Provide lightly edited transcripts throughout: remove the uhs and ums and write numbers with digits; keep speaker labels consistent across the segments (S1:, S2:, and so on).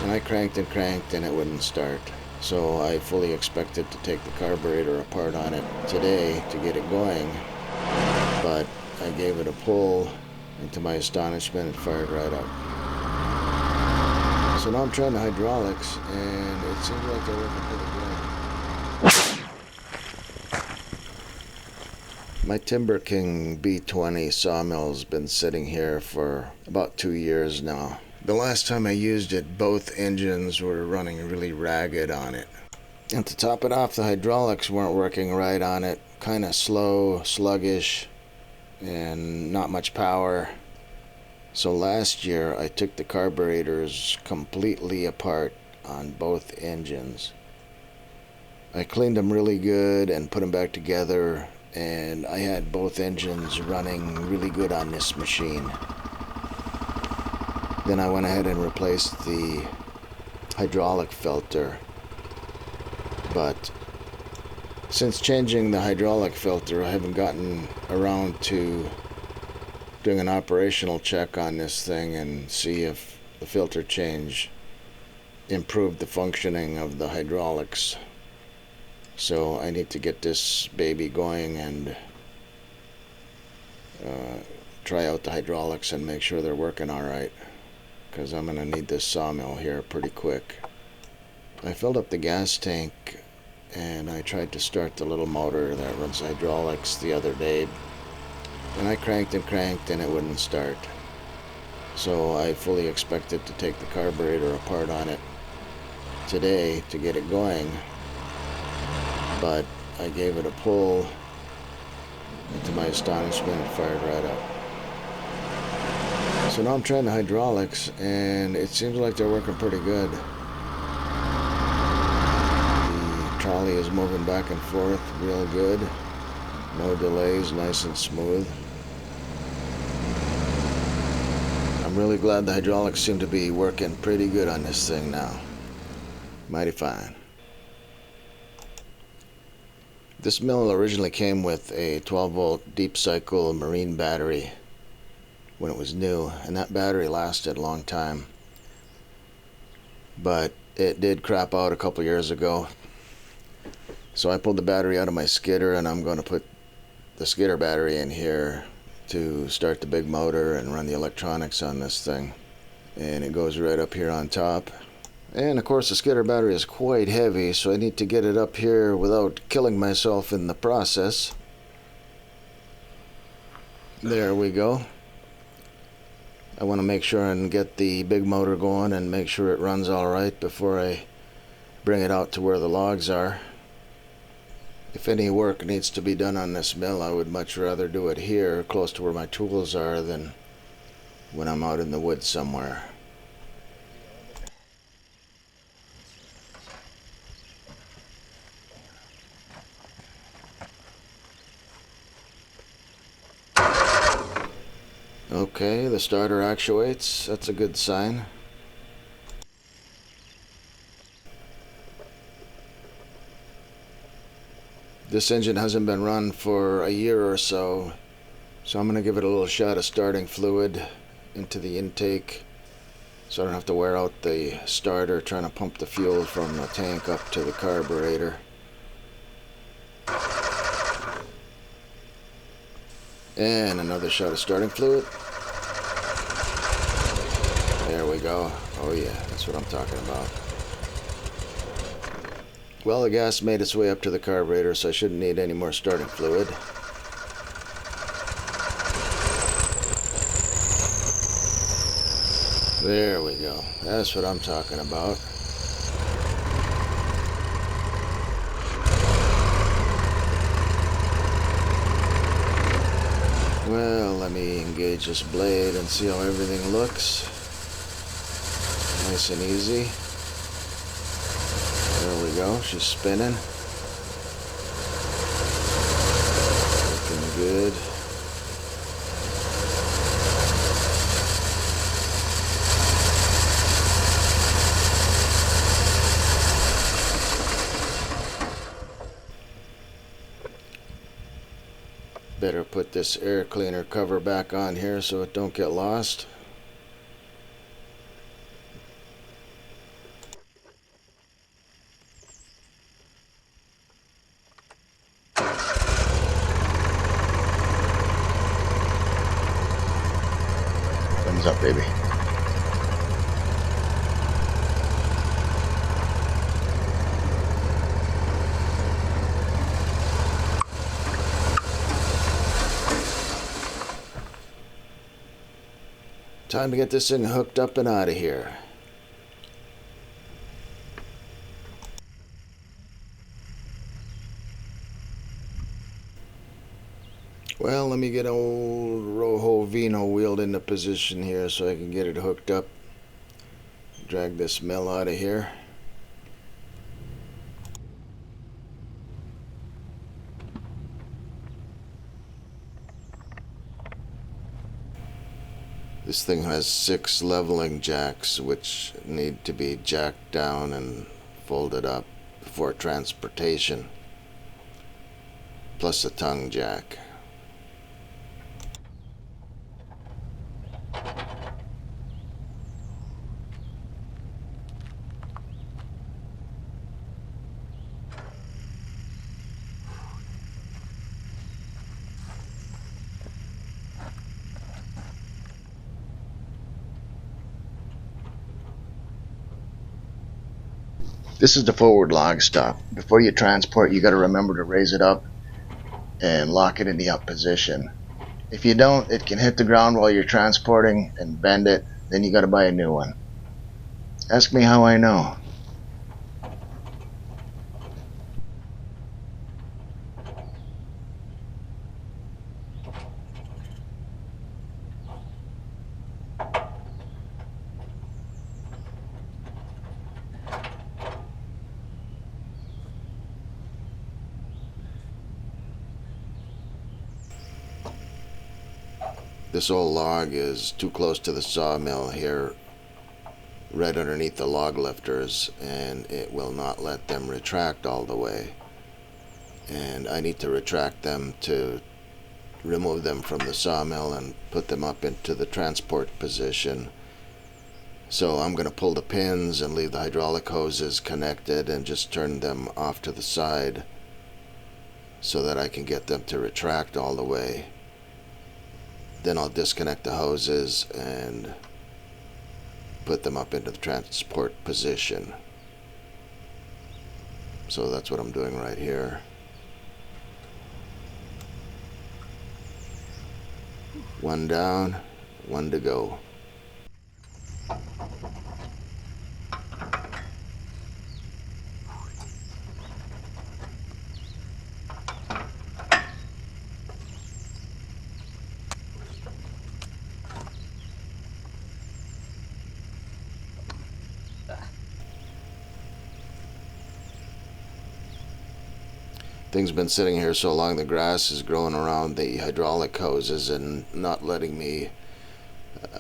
S1: And I cranked and it wouldn't start. So I fully expected to take the carburetor apart on it today to get it going, but I gave it a pull, and to my astonishment, it fired right up. So now I'm trying the hydraulics, and it seems like they're working pretty good. My Timber King B20 sawmill's been sitting here for about 2 years now. The last time I used it, both engines were running really ragged on it. And to top it off, the hydraulics weren't working right on it. Kind of slow, sluggish, and not much power. So last year, I took the carburetors completely apart on both engines. I cleaned them really good and put them back together, and I had both engines running really good on this machine. Then I went ahead and replaced the hydraulic filter. But since changing the hydraulic filter, I haven't gotten around to doing an operational check on this thing and see if the filter change improved the functioning of the hydraulics. So I need to get this baby going and try out the hydraulics and make sure they're working all right, because I'm going to need this sawmill here pretty quick. I filled up the gas tank and I tried to start the little motor that runs hydraulics the other day, and I cranked and it wouldn't start. So I fully expected to take the carburetor apart on it today to get it going, but I gave it a pull, and to my astonishment, it fired right up. So now I'm trying the hydraulics, and it seems like they're working pretty good. The trolley is moving back and forth real good. No delays, nice and smooth. I'm really glad the hydraulics seem to be working pretty good on this thing now. Mighty fine. This mill originally came with a 12-volt deep cycle marine battery when it was new, and that battery lasted a long time. But it did crap out a couple years ago. So I pulled the battery out of my skidder, and I'm going to put the skidder battery in here to start the big motor and run the electronics on this thing. And it goes right up here on top. And of course the skidder battery is quite heavy, so I need to get it up here without killing myself in the process. There we go. I want to make sure and get the big motor going and make sure it runs all right before I bring it out to where the logs are. If any work needs to be done on this mill, I would much rather do it here, close to where my tools are, than when I'm out in the woods somewhere. Okay, the starter actuates. That's a good sign. This engine hasn't been run for a year or so, so I'm going to give it a little shot of starting fluid into the intake so I don't have to wear out the starter trying to pump the fuel from the tank up to the carburetor. And another shot of starting fluid. There we go. Oh yeah, that's what I'm talking about. Well, the gas made its way up to the carburetor, so I shouldn't need any more starting fluid. There we go. That's what I'm talking about. Well, let me engage this blade and see how everything looks. Nice and easy. There we go. She's spinning. Looking good. Better put this air cleaner cover back on here so it don't get lost. baby. Time to get this thing hooked up and out of here. Well, let me get old Rojo Vino wheeled into position here so I can get it hooked up. Drag this mill out of here. This thing has 6 leveling jacks which need to be jacked down and folded up for transportation, plus a tongue jack. This is the forward log stop. Before you transport, you got to remember to raise it up and lock it in the up position. If you don't, it can hit the ground while you're transporting and bend it. Then you got to buy a new one. Ask me how I know. This old log is too close to the sawmill here, right underneath the log lifters, and it will not let them retract all the way. And I need to retract them to remove them from the sawmill and put them up into the transport position. So I'm going to pull the pins and leave the hydraulic hoses connected and just turn them off to the side so that I can get them to retract all the way. Then I'll disconnect the hoses and put them up into the transport position. So that's what I'm doing right here. One down, one to go. Thing's been sitting here so long the grass is growing around the hydraulic hoses and not letting me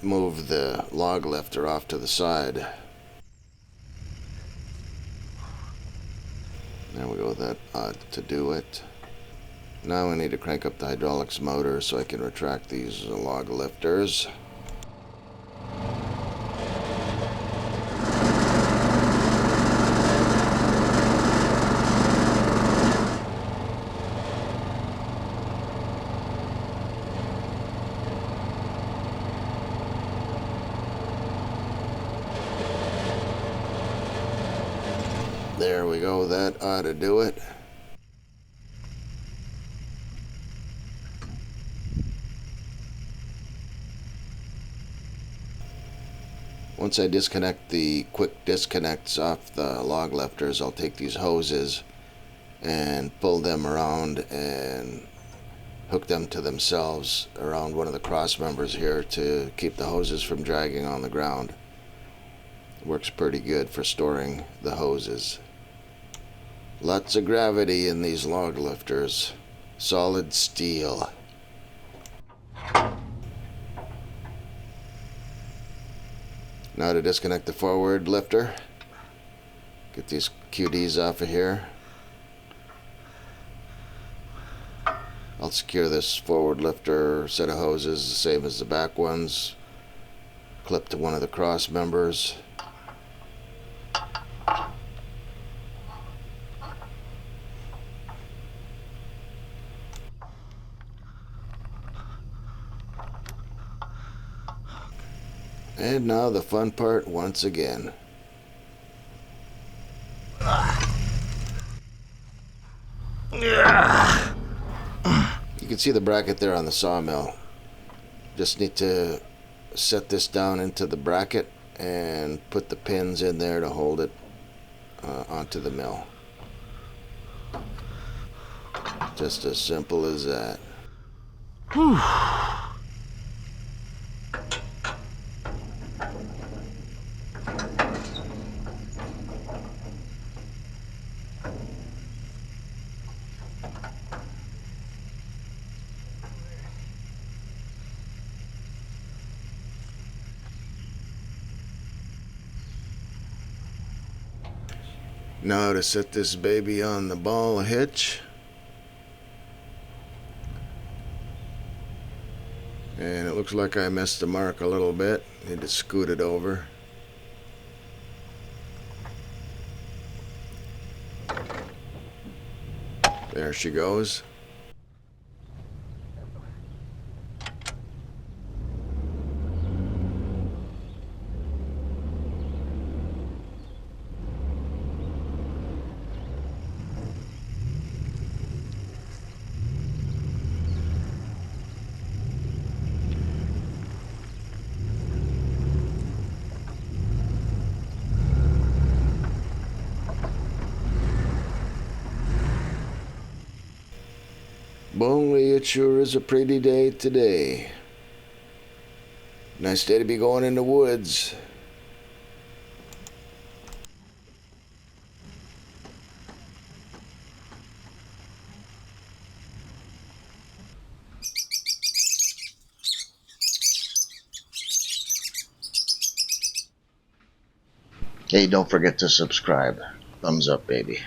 S1: move the log lifter off to the side. There we go, that ought to do it. Now we need to crank up the hydraulics motor so I can retract these log lifters. There we go, that ought to do it. Once I disconnect the quick disconnects off the log lifters, I'll take these hoses and pull them around and hook them to themselves around one of the cross members here to keep the hoses from dragging on the ground. Works pretty good for storing the hoses. Lots of gravity in these log lifters. Solid steel. Now to disconnect the forward lifter. Get these QDs off of here. I'll secure this forward lifter set of hoses the same as the back ones. Clip to one of the cross members. And now the fun part once again. You can see the bracket there on the sawmill. Just need to set this down into the bracket and put the pins in there to hold it onto the mill. Just as simple as that. Now to set this baby on the ball hitch. And it looks like I missed the mark a little bit. Need to scoot it over. There she goes. Bonely, it sure is a pretty day today. Nice day to be going in the woods. Hey, don't forget to subscribe. Thumbs up, baby.